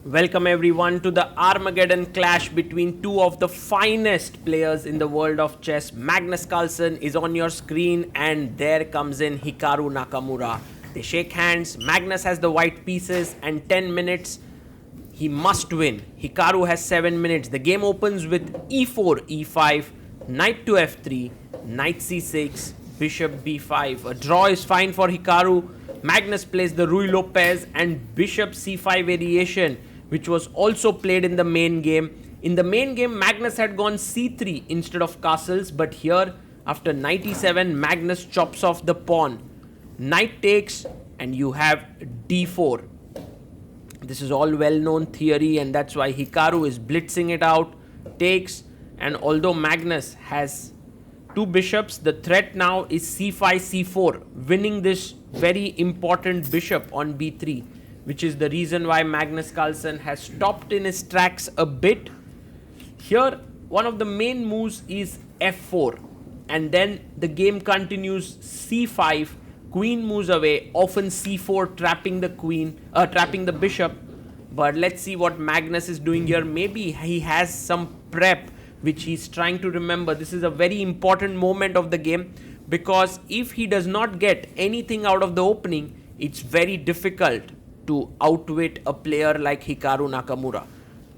Welcome everyone to the Armageddon clash between two of the finest players in the world of chess. Magnus Carlsen is on your screen and there comes in Hikaru Nakamura. They shake hands. Magnus has the white pieces and 10 minutes. He must win. Hikaru has 7 minutes. The game opens with e4, e5, knight to f3, knight c6, bishop b5. A draw is fine for Hikaru. Magnus plays the Rui Lopez and bishop c5 variation, which was also played in the main game. In the main game, Magnus had gone c3 instead of castles, but here, after knight e7, Magnus chops off the pawn. Knight takes, and you have d4. This is all well-known theory, and that's why Hikaru is blitzing it out. Takes, and although Magnus has two bishops, the threat now is c5, c4, winning this very important bishop on b3, which is the reason why Magnus Carlsen has stopped in his tracks a bit. Here, one of the main moves is f4, and then the game continues c5, queen moves away, often c4, trapping the bishop. But let's see what Magnus is doing here. Maybe he has some prep which he's trying to remember. This is a very important moment of the game, because if he does not get anything out of the opening, it's very difficult to outwit a player like Hikaru Nakamura.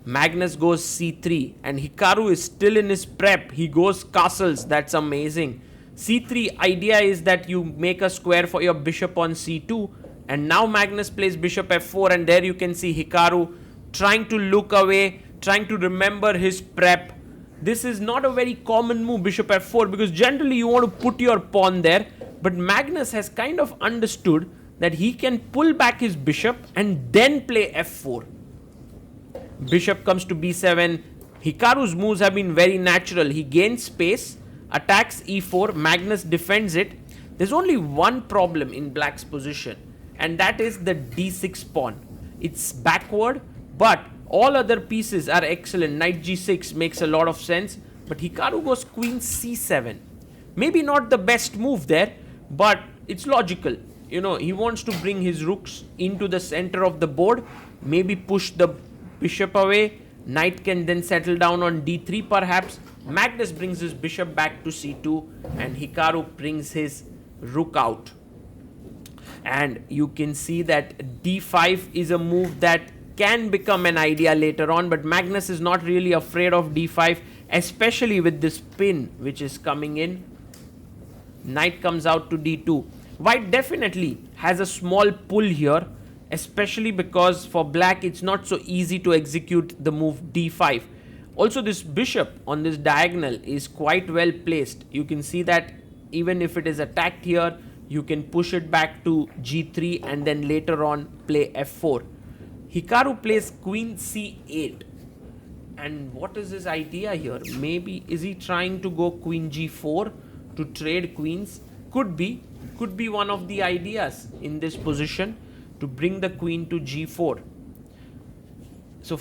Magnus goes c3 and Hikaru is still in his prep. He goes castles. That's amazing. c3 idea is that you make a square for your bishop on c2, and now Magnus plays bishop f4, and there you can see Hikaru trying to look away, trying to remember his prep. This is not a very common move, bishop f4, because generally you want to put your pawn there, but Magnus has kind of understood that he can pull back his bishop and then play f4. Bishop comes to b7. Hikaru's moves have been very natural. He gains space, attacks e4, Magnus defends it. There's only one problem in black's position, and that is the d6 pawn. It's backward, but all other pieces are excellent. Knight g6 makes a lot of sense, but Hikaru goes queen c7. Maybe not the best move there, but it's logical. You know, he wants to bring his rooks into the center of the board, maybe push the bishop away. Knight can then settle down on d3 perhaps. Magnus brings his bishop back to c2, and Hikaru brings his rook out. And you can see that d5 is a move that can become an idea later on, but Magnus is not really afraid of d5, especially with this pin which is coming in. Knight comes out to d2. White definitely has a small pull here, especially because for black it's not so easy to execute the move d5. Also, this bishop on this diagonal is quite well placed. You can see that even if it is attacked here, you can push it back to g3 and then later on play f4. Hikaru plays queen c8. And what is his idea here? Maybe is he trying to go queen g4 to trade queens? Could be one of the ideas in this position, to bring the queen to g4. So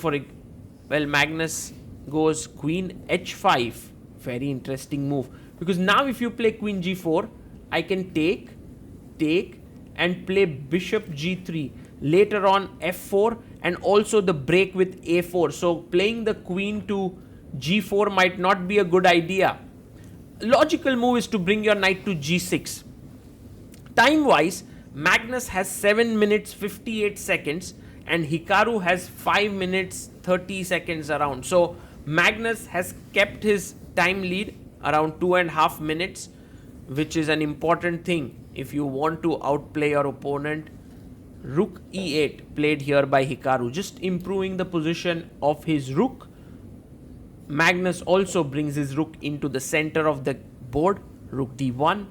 Magnus goes queen h5. Very interesting move, because now if you play queen g4, I can take and play bishop g3. Later on f4, and also the break with a4. So playing the queen to g4 might not be a good idea. Logical move is to bring your knight to g6. Time wise, Magnus has 7 minutes 58 seconds and Hikaru has 5 minutes 30 seconds around. So Magnus has kept his time lead around 2.5 minutes, which is an important thing if you want to outplay your opponent. Rook e8 played here by Hikaru, just improving the position of his rook. Magnus also brings his rook into the center of the board. Rook d1.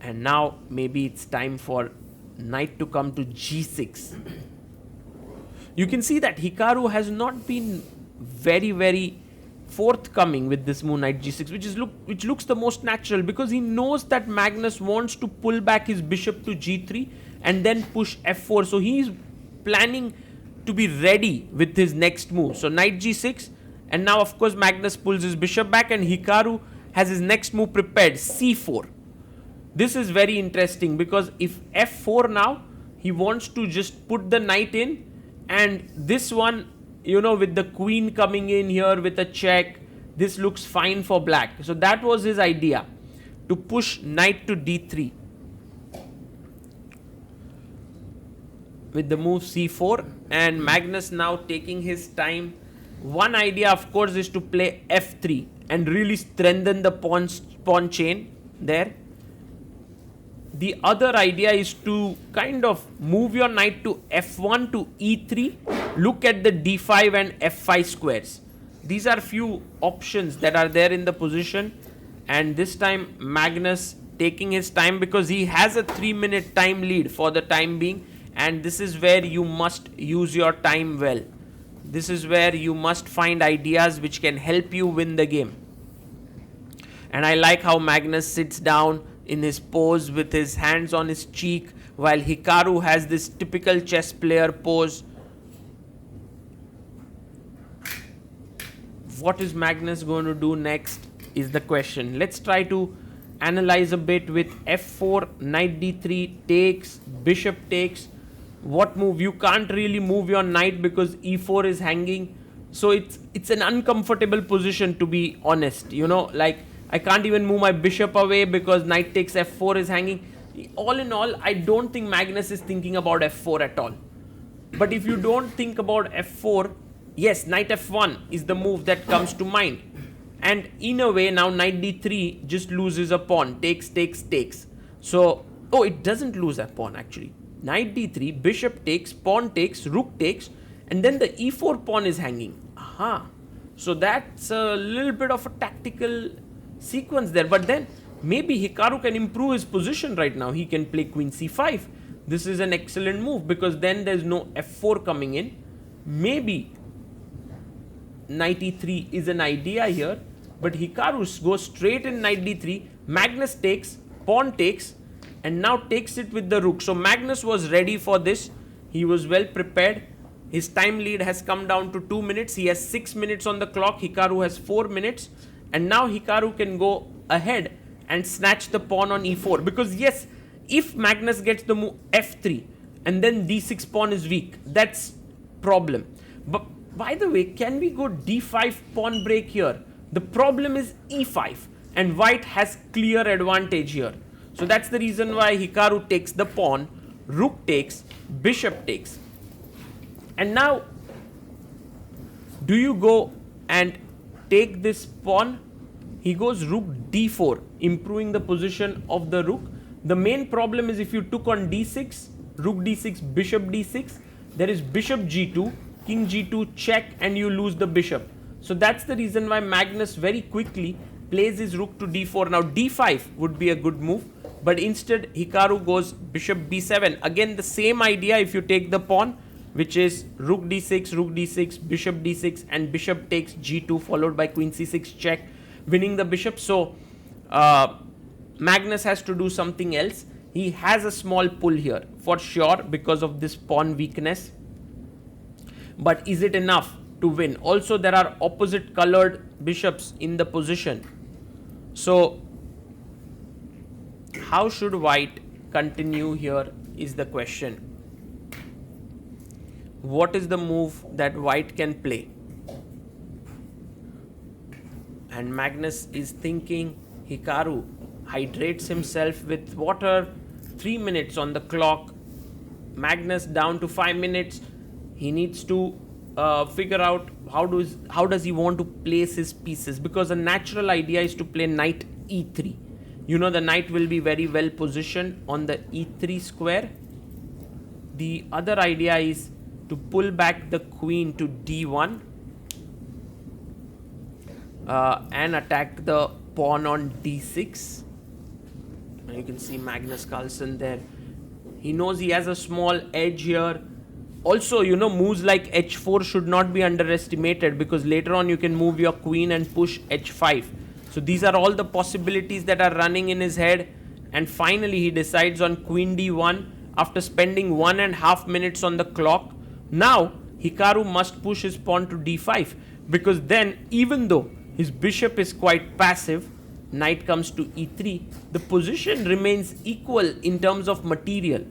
And now maybe it's time for knight to come to g6. You can see that Hikaru has not been very forthcoming with this move knight g6, which looks the most natural, because he knows that Magnus wants to pull back his bishop to g3 and then push f4. So he's planning to be ready with his next move. So knight g6, and now of course Magnus pulls his bishop back and Hikaru has his next move prepared, c4. This is very interesting, because if f4 now, he wants to just put the knight in And this one, with the queen coming in here with a check, this looks fine for black. So that was his idea, to push knight to d3 with the move c4, and Magnus now taking his time. One idea, of course, is to play f3 and really strengthen the pawn chain there. The other idea is to kind of move your knight to f1 to e3, look at the d5 and f5 squares. These are few options that are there in the position, and this time Magnus taking his time because he has a 3-minute time lead for the time being, and this is where you must use your time well. This is where you must find ideas which can help you win the game. And I like how Magnus sits down in his pose with his hands on his cheek, while Hikaru has this typical chess player pose. What is Magnus going to do next is the question. Let's try to analyze a bit with f4, knight d3 takes, bishop takes. What move? You can't really move your knight because e4 is hanging. So it's an uncomfortable position, to be honest. Like I can't even move my bishop away because knight takes f4 is hanging. All in all, I don't think Magnus is thinking about f4 at all. But if you don't think about f4, yes, knight f1 is the move that comes to mind. And in a way, now knight d3 just loses a pawn. Takes. So, it doesn't lose a pawn actually. Knight d3, bishop takes, pawn takes, rook takes, and then the e4 pawn is hanging. Aha. So that's a little bit of a tactical sequence there. But then maybe Hikaru can improve his position right now. He can play queen c5. This is an excellent move because then there's no f4 coming in. Maybe knight e3 is an idea here, but Hikaru goes straight in knight d3. Magnus takes, pawn takes, and now takes it with the rook. So Magnus was ready for this. He was well prepared. His time lead has come down to 2 minutes. He has 6 minutes on the clock. Hikaru has 4 minutes. And now Hikaru can go ahead and snatch the pawn on e4. Because yes, if Magnus gets the move f3 and then d6 pawn is weak, that's problem. But by the way, can we go d5 pawn break here? The problem is e5 and white has clear advantage here. So that's the reason why Hikaru takes the pawn, rook takes, bishop takes. And now, do you go and take this pawn? He goes rook d4, improving the position of the rook. The main problem is if you took on d6, rook d6, bishop d6, there is bishop g2, king g2 check, and you lose the bishop. So that's the reason why Magnus very quickly plays his rook to d4. Now d5 would be a good move, but instead Hikaru goes bishop b7. Again, the same idea if you take the pawn, which is rook d6, bishop d6, and bishop takes g2 followed by queen c6 check, winning the bishop. So Magnus has to do something else. He has a small pull here for sure because of this pawn weakness. But is it enough to win? Also, there are opposite colored bishops in the position. So how should white continue here is the question. What is the move that white can play? And Magnus is thinking. Hikaru hydrates himself with water. 3 minutes on the clock. Magnus down to 5 minutes. He needs to figure out how does he want to place his pieces, because a natural idea is to play knight e3. The knight will be very well positioned on the e3 square. The other idea is to pull back the queen to d1 and attack the pawn on d6. And you can see Magnus Carlsen there. He knows he has a small edge here. Also, moves like h4 should not be underestimated, because later on you can move your queen and push h5. So these are all the possibilities that are running in his head. And finally he decides on queen d1 after spending 1.5 minutes on the clock. Now Hikaru must push his pawn to d5, because then even though his bishop is quite passive, knight comes to e3, the position remains equal in terms of material.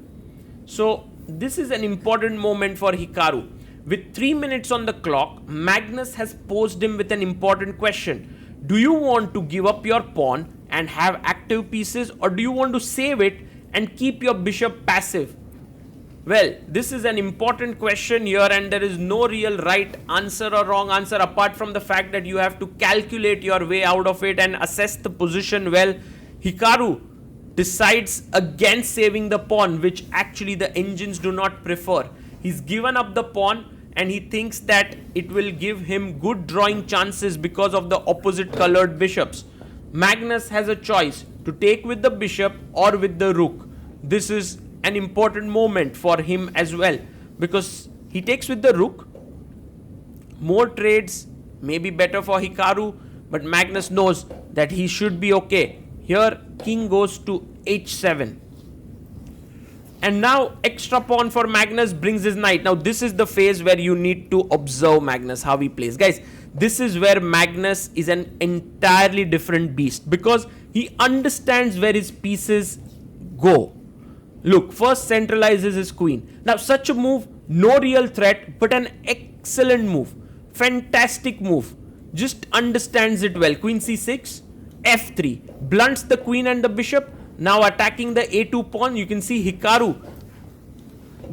So this is an important moment for Hikaru. With 3 minutes on the clock, Magnus has posed him with an important question. Do you want to give up your pawn and have active pieces, or do you want to save it and keep your bishop passive? Well, this is an important question here, and there is no real right answer or wrong answer apart from the fact that you have to calculate your way out of it and assess the position well. Hikaru decides against saving the pawn, which actually the engines do not prefer. He's given up the pawn and he thinks that it will give him good drawing chances because of the opposite colored bishops. Magnus has a choice to take with the bishop or with the rook. This is an important moment for him as well, because he takes with the rook. More trades may be better for Hikaru, but Magnus knows that he should be okay. Here king goes to h7, and now extra pawn for Magnus brings his knight. Now this is the phase where you need to observe Magnus, how he plays. Guys, this is where Magnus is an entirely different beast, because he understands where his pieces go. Look, first centralizes his queen. Now such a move, no real threat, but an excellent move. Fantastic move. Just understands it well. Queen c6, f3. Blunts the queen and the bishop. Now attacking the a2 pawn. You can see Hikaru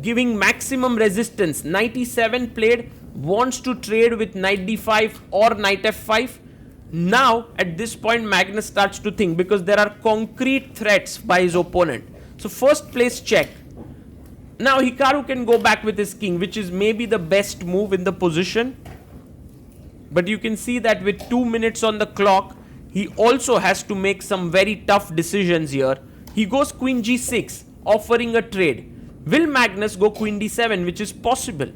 giving maximum resistance. Knight e7 played. Wants to trade with knight d5 or knight f5. Now at this point Magnus starts to think, because there are concrete threats by his opponent. So first place check. Now Hikaru can go back with his king, which is maybe the best move in the position. But you can see that with 2 minutes on the clock, he also has to make some very tough decisions here. He goes queen g6, offering a trade. Will Magnus go queen d7, which is possible?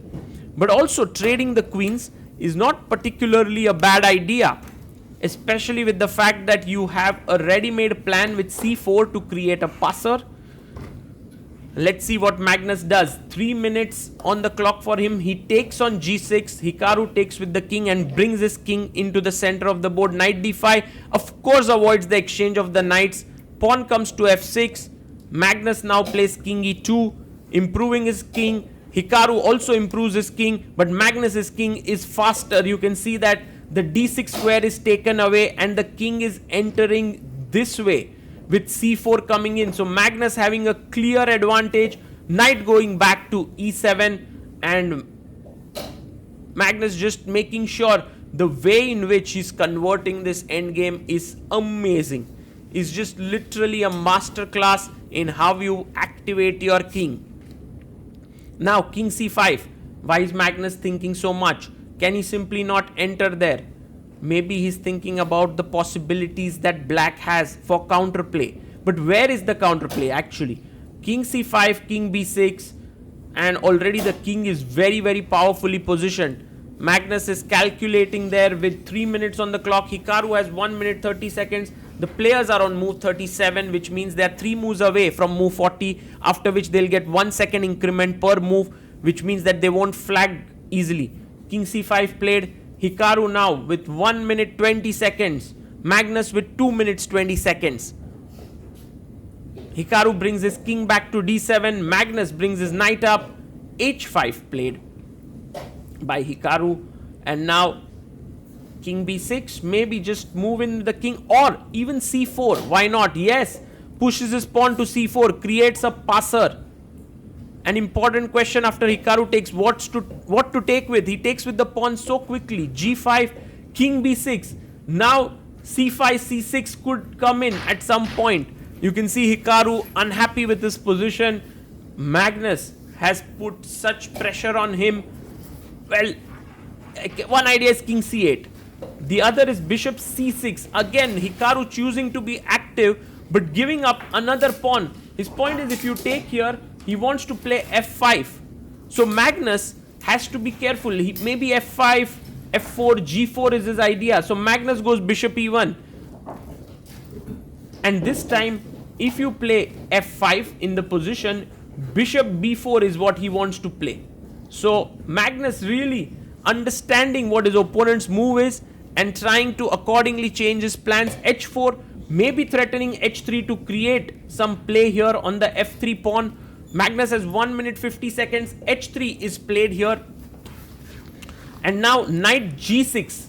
But also trading the queens is not particularly a bad idea, especially with the fact that you have a ready-made plan with c4 to create a passer. Let's see what Magnus does. 3 minutes on the clock for him. He takes on g6. Hikaru takes with the king and brings his king into the center of the board. Knight d5, of course, avoids the exchange of the knights. Pawn comes to f6. Magnus now plays king e2, improving his king. Hikaru also improves his king, but Magnus's king is faster. You can see that the d6 square is taken away and the king is entering this way, with c4 coming in. So Magnus having a clear advantage. Knight going back to e7, and Magnus just making sure the way in which he's converting this endgame is amazing. It's just literally a masterclass in how you activate your king. Now king c5. Why is Magnus thinking so much? Can he simply not enter there? Maybe he's thinking about the possibilities that black has for counterplay. But where is the counterplay actually? King c5, king b6, and already the king is very, very powerfully positioned. Magnus is calculating there with 3 minutes on the clock. Hikaru has 1 minute 30 seconds. The players are on move 37, which means they are 3 moves away from move 40, after which they'll get 1 second increment per move, which means that they won't flag easily. King c5 played. Hikaru now with 1 minute 20 seconds. Magnus with 2 minutes 20 seconds. Hikaru brings his king back to d7. Magnus brings his knight up. h5 played by Hikaru. And now king b6. Maybe just move in the king, or even c4. Why not? Yes. Pushes his pawn to c4. Creates a passer. An important question after Hikaru takes what to take with. He takes with the pawn so quickly. g5, king b6. Now c5, c6 could come in at some point. You can see Hikaru unhappy with his position. Magnus has put such pressure on him. Well, one idea is king c8. The other is bishop c6. Again, Hikaru choosing to be active but giving up another pawn. His point is, if you take here, he wants to play f5. So Magnus has to be careful. Maybe f5, f4, g4 is his idea. So Magnus goes bishop e1. And this time, if you play f5 in the position, bishop b4 is what he wants to play. So Magnus really understanding what his opponent's move is and trying to accordingly change his plans. h4, maybe threatening h3 to create some play here on the f3 pawn. Magnus has 1 minute 50 seconds. h3 is played here. And now knight g6.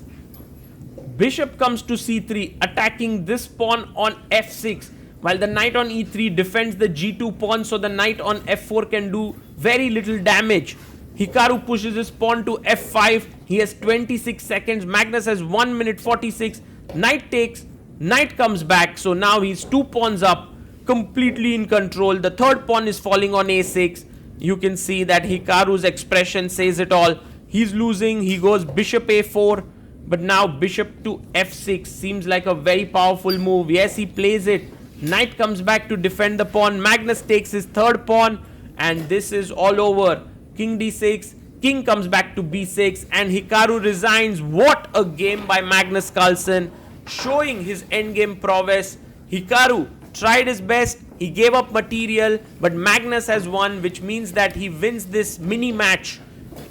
Bishop comes to c3, attacking this pawn on f6, while the knight on e3 defends the g2 pawn, so the knight on f4 can do very little damage. Hikaru pushes his pawn to f5. He has 26 seconds. Magnus has 1 minute 46. Knight takes. Knight comes back. So now he's 2 pawns up, completely in control. The third pawn is falling on a6. You can see that Hikaru's expression says it all. He's losing. He goes bishop a4. But now bishop to f6 seems like a very powerful move. Yes, he plays it. Knight comes back to defend the pawn. Magnus takes his third pawn. And this is all over. King d6. King comes back to b6. And Hikaru resigns. What a game by Magnus Carlsen. Showing his endgame prowess. Hikaru tried his best. He gave up material. But Magnus has won, which means that he wins this mini match.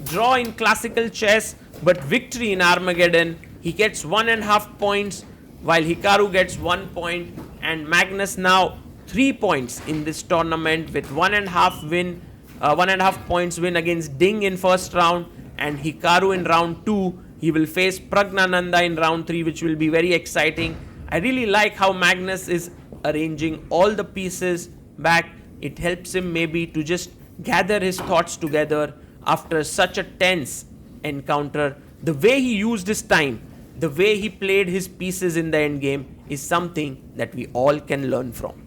Draw in classical chess, but victory in Armageddon. He gets 1.5 points, while Hikaru gets 1 point, and Magnus now 3 points in this tournament with 1.5 points win against Ding in first round, and Hikaru in round 2. He will face Pragnananda in round 3, which will be very exciting. I really like how Magnus is arranging all the pieces back. It helps him maybe to just gather his thoughts together after such a tense encounter. The way he used his time, the way he played his pieces in the endgame is something that we all can learn from.